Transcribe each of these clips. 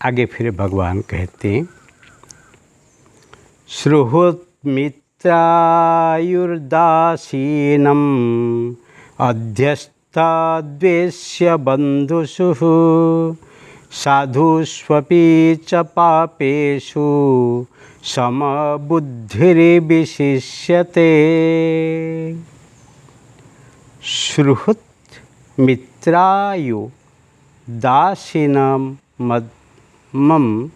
आगे फिर भगवान कहते हैं, सुहृन्मित्रायुर्दासीनम् अध्यस्ताद्वेष्य बन्धुषु साधुष्वपि च पापेषु समबुद्धिर्विशिष्यते। सुहृत् मित्रायु दासीनं मम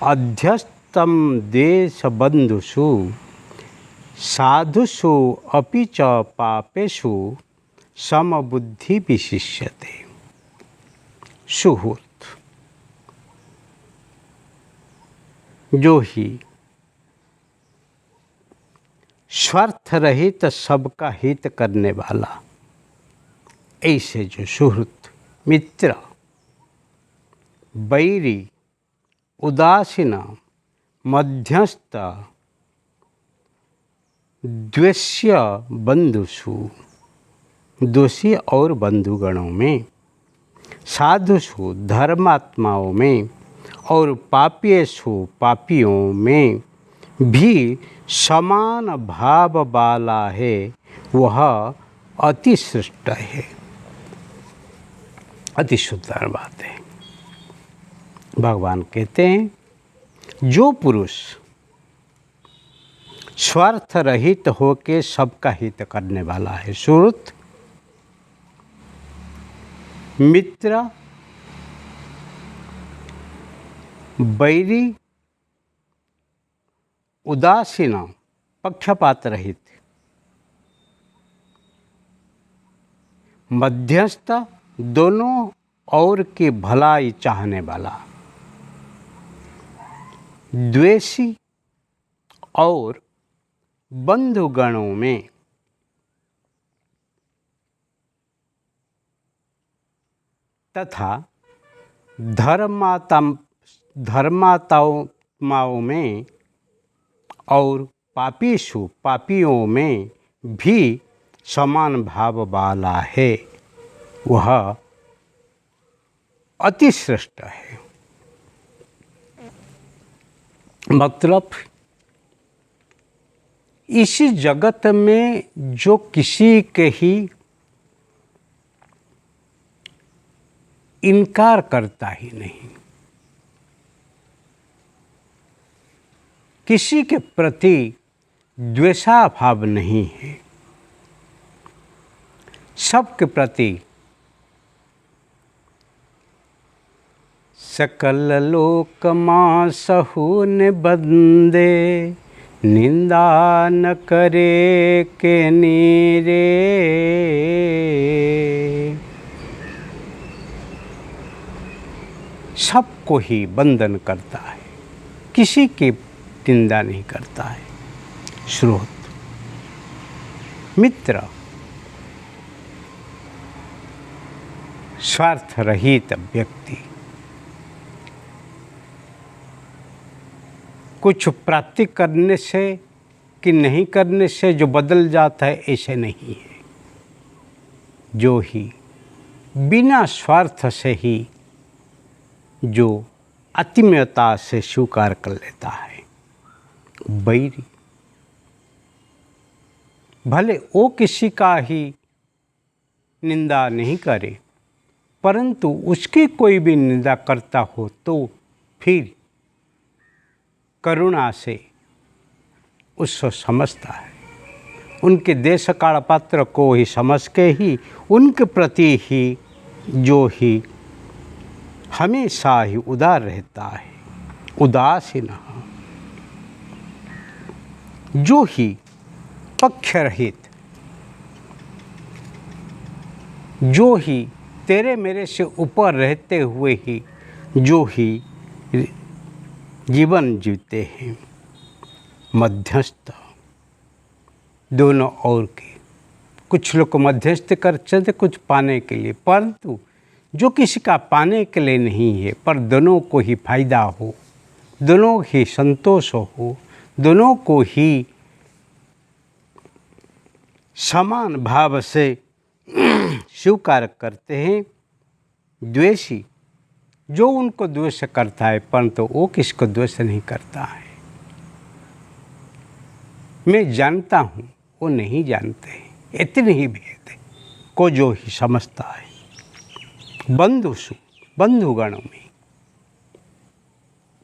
अध्यस्तं देशबन्धुषु साधुषु अपि च पापेषु समबुद्धि विशिष्यते। सुहृत् जो ही स्वार्थ रहित सबका हित करने वाला, ऐसे जो सुहृत मित्र, बैरी, उदासीन, मध्यस्थ, द्वेष्य बंधुषु, दोषी और बंधुगणों में, साधुषु धर्मात्माओं में और पापियेषु पापियों में भी समान भाव वाला है, वह अति श्रेष्ठ है। अति सुंदर बात है। भगवान कहते हैं, जो पुरुष स्वार्थ रहित होकर सबका हित करने वाला है, सुहृत मित्र, बैरी, उदासीन, पक्षपात रहित, मध्यस्थ, दोनों और की भलाई चाहने वाला, द्वेषी और बंधुगणों में तथा धर्मात्माओं में और पापीषु पापियों में भी समान भाव वाला है, वह अति श्रेष्ठ है। मतलब इसी जगत में जो किसी के ही इनकार करता ही नहीं, किसी के प्रति द्वेषाभाव नहीं है, सबके प्रति सकल लोक मां सहून बंदे निंदा न करे के नीरे। सबको ही बंधन करता है, किसी की निंदा नहीं करता है। स्रोत मित्र स्वार्थ रहित व्यक्ति कुछ प्राप्ति करने से कि नहीं करने से जो बदल जाता है, ऐसे नहीं है। जो ही बिना स्वार्थ से ही जो आत्मीयता से स्वीकार कर लेता है, बैरी, भले वो किसी का ही निंदा नहीं करे, परंतु उसकी कोई भी निंदा करता हो तो फिर करुणा से उसको समझता है, उनके देश काल पात्र को ही समझ के ही उनके प्रति ही जो ही हमेशा ही उदार रहता है। उदासीन जो ही पक्ष रहित, जो ही तेरे मेरे से ऊपर रहते हुए ही जो ही जीवन जीते हैं, मध्यस्थ, दोनों ओर के। कुछ लोग मध्यस्थ कर चलते कुछ पाने के लिए, परंतु जो किसी का पाने के लिए नहीं है, पर दोनों को ही फायदा हो, दोनों ही संतोष हो, दोनों को ही समान भाव से स्वीकार करते हैं। द्वेषी जो उनको द्वेष करता है, परंतु वो किसको द्वेष नहीं करता है। मैं जानता हूँ, वो नहीं जानते, इतनी ही भेद है। को जो ही समझता है। बंधुगणों में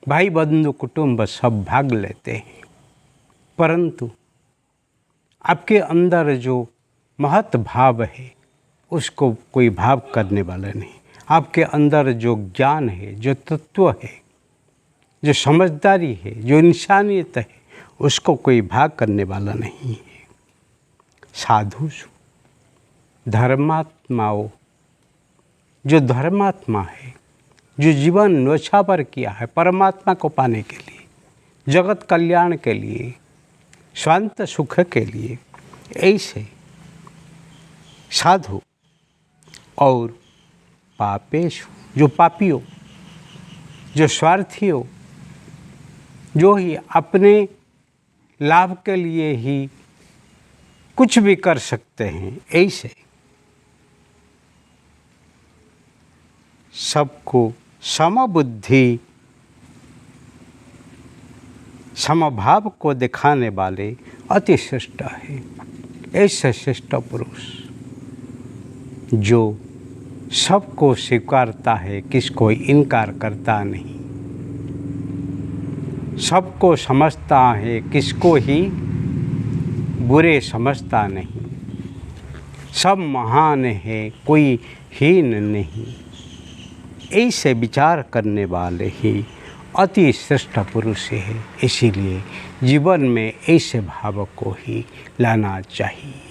भाई बंधु कुटुंब सब भाग लेते हैं, परंतु आपके अंदर जो महत भाव है उसको कोई भाव करने वाला नहीं। आपके अंदर जो ज्ञान है, जो तत्व है, जो समझदारी है, जो इंसानियत है, उसको कोई भाग करने वाला नहीं है। साधु धर्मात्माओं, जो धर्मात्मा है, जो जीवन न्योछावर किया है परमात्मा को पाने के लिए, जगत कल्याण के लिए, शांत सुख के लिए, ऐसे साधु और पापेशु, जो पापियों, जो स्वार्थियों, जो ही अपने लाभ के लिए ही कुछ भी कर सकते हैं, ऐसे सबको समबुद्धि समभाव को दिखाने वाले अति श्रेष्ठ है। ऐसे श्रेष्ठ पुरुष जो सबको स्वीकारता है, किसको इनकार करता नहीं, सबको समझता है, किसको ही बुरे समझता नहीं, सब महान है, कोई हीन नहीं, ऐसे विचार करने वाले ही अति श्रेष्ठ पुरुष है। इसीलिए जीवन में ऐसे भाव को ही लाना चाहिए।